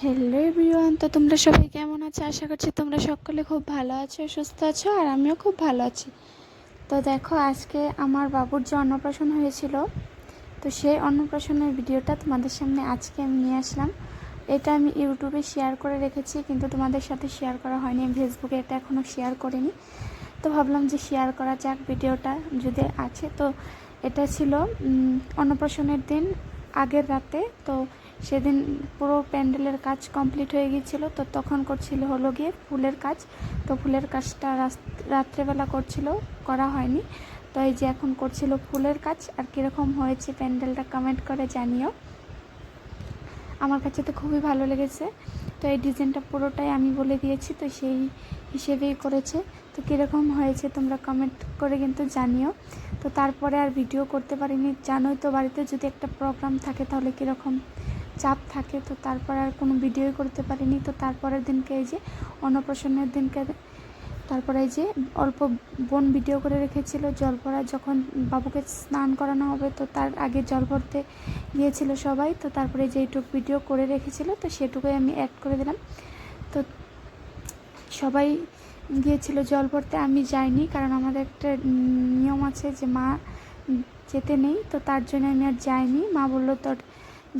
Hello everyone, তো তোমরা সবাই কেমন আছো? আশা করছি তোমরা সকলে খুব ভালো আছো, সুস্থ আছো, আর আমিও খুব ভালো আছি। তো দেখো, আজকে আমার বাবুর যে অন্নপ্রাশন হয়েছিল, তো সেই অন্নপ্রাশনের ভিডিওটা তোমাদের সামনে আজকে আমি নিয়ে আসলাম। এটা আমি ইউটিউবে শেয়ার করে রেখেছি, কিন্তু তোমাদের সাথে শেয়ার করা হয়নি। আমি ফেসবুকে এটা এখনও শেয়ার করিনি, তো ভাবলাম যে শেয়ার করা যাক ভিডিওটা যদি আছে। তো এটা ছিল অন্নপ্রাশনের দিন আগের রাতে। তো সেদিন পুরো প্যান্ডেলের কাজ কমপ্লিট হয়ে গিয়েছিল। তো তখন করছিল হলো গিয়ে ফুলের কাজ। তো ফুলের কাজটা রাত্রেবেলা করা হয়নি। তো এই যে এখন করছিল ফুলের কাজ। আর কীরকম হয়েছে প্যান্ডেলটা কমেন্ট করে জানিও। আমার কাছে তো খুবই ভালো লেগেছে। তো এই ডিজাইনটা পুরোটাই আমি বলে দিয়েছি, তো সেই হিসেবেই করেছে। তো কীরকম হয়েছে তোমরা কমেন্ট করে কিন্তু জানিও। তো তারপরে আর ভিডিও করতে পারিনি। জানোই তো, বাড়িতে যদি একটা প্রোগ্রাম থাকে তাহলে কীরকম চাপ থাকে। তো তারপর আর কোনো ভিডিওই করতে পারিনি। তো তারপরের দিনকে এই যে অন্নপ্রাশনের দিনকে তারপরে এই যে অল্প বোন ভিডিও করে রেখেছিল জল ভরা, যখন বাবুকে স্নান করানো হবে তো তার আগে জল ভরতে গিয়েছিল সবাই। তো তারপরে যেইটুকু ভিডিও করে রেখেছিল তো সেটুকুই আমি অ্যাড করে দিলাম। তো সবাই গিয়েছিল জল ভরতে, আমি যাইনি, কারণ আমাদের একটা নিয়ম আছে যে মা যেতে নেই। তো তার জন্য আমি আর যাইনি। মা বললো তোর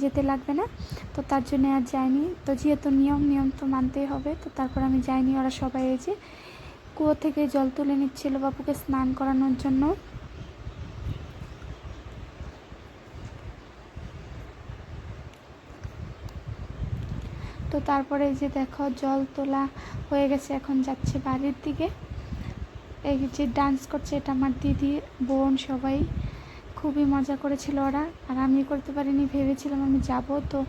যেতে লাগবে না, তো তার জন্য আর যাইনি। তো যেহেতু নিয়ম তো মানতেই হবে। তো তারপর আমি যাইনি। ওরা সবাই এই যে কুয়ো থেকে জল তুলে নিচ্ছিল বাবুকে স্নান করানোর জন্য। তো তারপরে এই যে দেখো জল তোলা হয়ে গেছে, এখন যাচ্ছে বাড়ির দিকে। এই যে ডান্স করছে, এটা আমার দিদি, বোন সবাই খুবই মজা করেছিল ওরা। আর আমি করতে পারিনি, ভেবেছিলাম আমি যাব, তো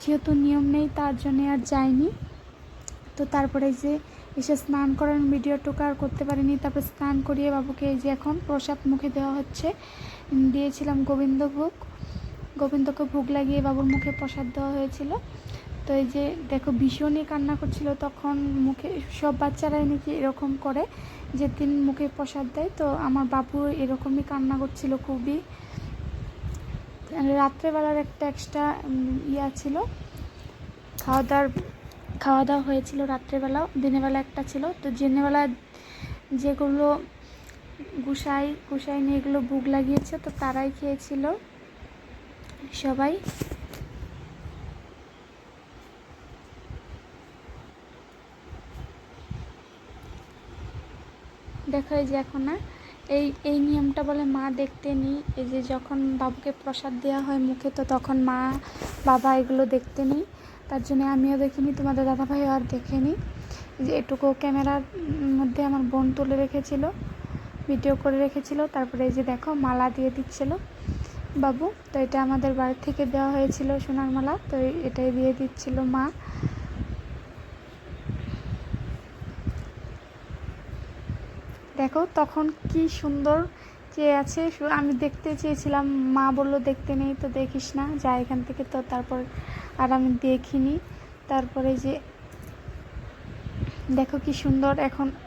যেহেতু নিয়ম নেই তার জন্য আর যাইনি। তো তারপরে যে এসে স্নান করার ভিডিওটুকু আর করতে পারিনি। তারপর স্নান করিয়ে বাবুকে এই যে এখন প্রসাদ মুখে দেওয়া হচ্ছে। দিয়েছিলাম গোবিন্দকে ভোগ লাগিয়ে বাবুর মুখে প্রসাদ দেওয়া হয়েছিল। তো এই যে দেখো ভীষণই কান্না করছিল তখন। মুখে সব বাচ্চারাই নাকি এরকম করে, যেদিন মুখে প্রসাদ দেয়। তো আমার বাবু এরকমই কান্না করছিল খুবই। রাত্রেবেলার একটা এক্সট্রা ছিল, খাওয়া দাওয়া হয়েছিল রাত্রেবেলাও, দিনের বেলা একটা ছিল। তো দিনের বেলা যেগুলো গুসাই নিয়ে এগুলো ভোগ লাগিয়েছে, তো তারাই খেয়েছিল সবাই। দেখো এই যে এখন না এই নিয়মটা বলে মা দেখতে নেই। এই যে যখন বাবুকে প্রসাদ দেওয়া হয় মুখে, তো তখন মা বাবা এগুলো দেখতে নেই। তার জন্য আমিও দেখিনি, তোমাদের দাদাভাইও আর দেখেনি। যে এটুকু ক্যামেরার মধ্যে আমার বোন তুলে রেখেছিল, ভিডিও করে রেখেছিল। তারপরে এই যে দেখো মালা দিয়ে দিচ্ছিল বাবু। তো এটা আমাদের বাড়ি থেকে দেওয়া হয়েছিল সোনার মালা, তো এটাই দিয়ে দিচ্ছিল মা। দেখো তখন কি সুন্দর চেয়ে আছে, আমি দেখতে চেয়েছিলাম, মা বললো দেখতে নেই, তো দেখিস না, যা এখান থেকে। তো তারপর আর আমি দেখিনি। তারপরে যে দেখো কি সুন্দর,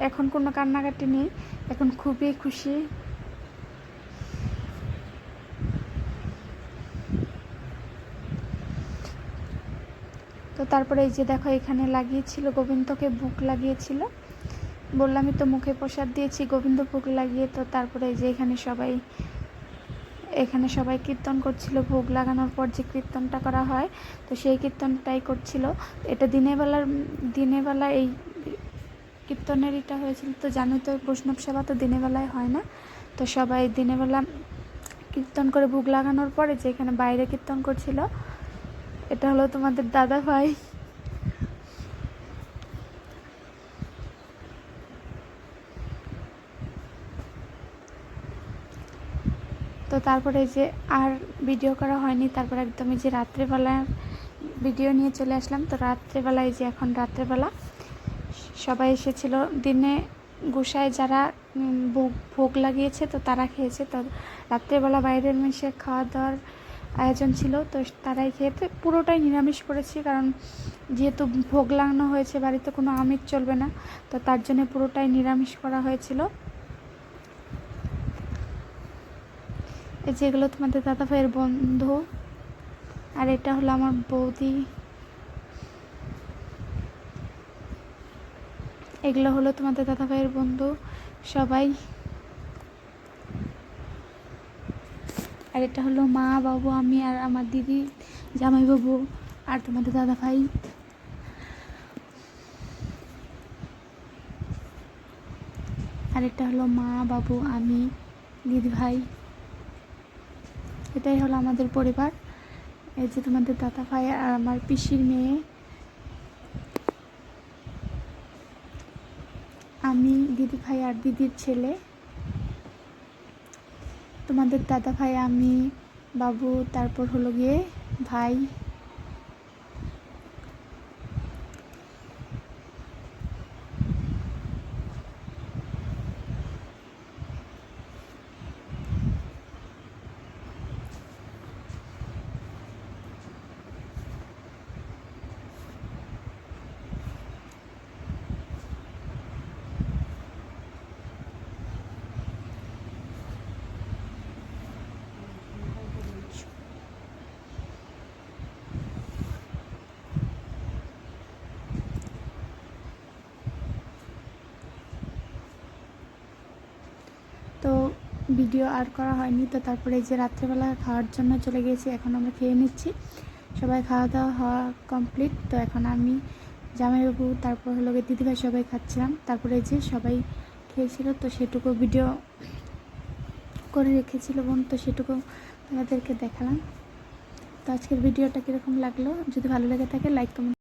এখন কোনো কান্নাকাটি নেই, এখন খুবই খুশি। তো তারপরে এই যে দেখো এখানে লাগিয়েছিল গোবিন্দকে ভোগ লাগিয়েছিল, বললামই তো মুখে প্রসাদ দিয়েছি গোবিন্দ ভোগ লাগিয়ে। তো তারপরে এই যে এখানে সবাই কীর্তন করছিল। ভোগ লাগানোর পর যে কীর্তনটা করা হয়, তো সেই কীর্তনটাই করছিল। এটা দিনের বেলা এই কীর্তনের এটা হয়েছিল। তো জানোই তো বৈষ্ণব সেবা তো দিনের বেলায় হয় না। তো সবাই দিনের বেলা কীর্তন করে ভোগ লাগানোর পরে যে এখানে বাইরে কীর্তন করছিল, এটা হলো তোমাদের দাদা ভাই। তো তারপরে যে আর ভিডিও করা হয়নি। তারপর একদমই যে রাত্রেবেলা ভিডিও নিয়ে চলে আসলাম। তো রাত্রেবেলায় যে এখন রাত্রেবেলা সবাই এসেছিল। দিনে গোসাই যারা ভোগ লাগিয়েছে তো তারা খেয়েছে। তো রাত্রেবেলা বাইরের মেশে খাওয়া দাওয়ার আয়োজন ছিল, তো তারাই খেয়েছে। পুরোটাই নিরামিষ করেছি, কারণ যেহেতু ভোগ লাগানো হয়েছে বাড়িতে কোনো আমিষ চলবে না, তো তার জন্য পুরোটাই নিরামিষ করা হয়েছিল। যেগুলো তোমাদের দাদা ভাইয়ের বন্ধু, আর এটা হলো আমার বৌদি। এগুলো হলো তোমাদের দাদা ভাইয়ের বন্ধু সবাই। আর এটা হলো মা, বাবু, আমি আর আমার দিদি, জামাইবাবু আর তোমাদের দাদা ভাই। আর এটা হলো মা, বাবু, আমি, দিদি ভাই। এটাই হলো আমাদের পরিবার। এই যে তোমাদের দাদা ভাই আর আমার পিসির মেয়ে, আমি, দিদি ভাই আর দিদির ছেলে, তোমাদের দাদা ভাই, আমি, বাবু, তারপর হলো গিয়ে ভাই। তো ভিডিও আর করা হয়নি। তো তারপরে যে রাত্রেবেলা খাওয়ার জন্য চলে গিয়েছি, এখন আমরা খেয়ে নিচ্ছি। সবাই খাওয়া দাওয়া হওয়া কমপ্লিট। তো এখন আমি, জামাইবাবু, তারপর হলো গিয়ে দিদিভাই সবাই খাচ্ছিলাম। তারপরে যে সবাই খেয়েছিল, তো সেটুকু ভিডিও করে রেখেছিল বোন, তো সেটুকু তোমাদেরকে দেখালাম। তো আজকের ভিডিওটা কীরকম লাগলো, যদি ভালো লেগে থাকে লাইক কমেন্ট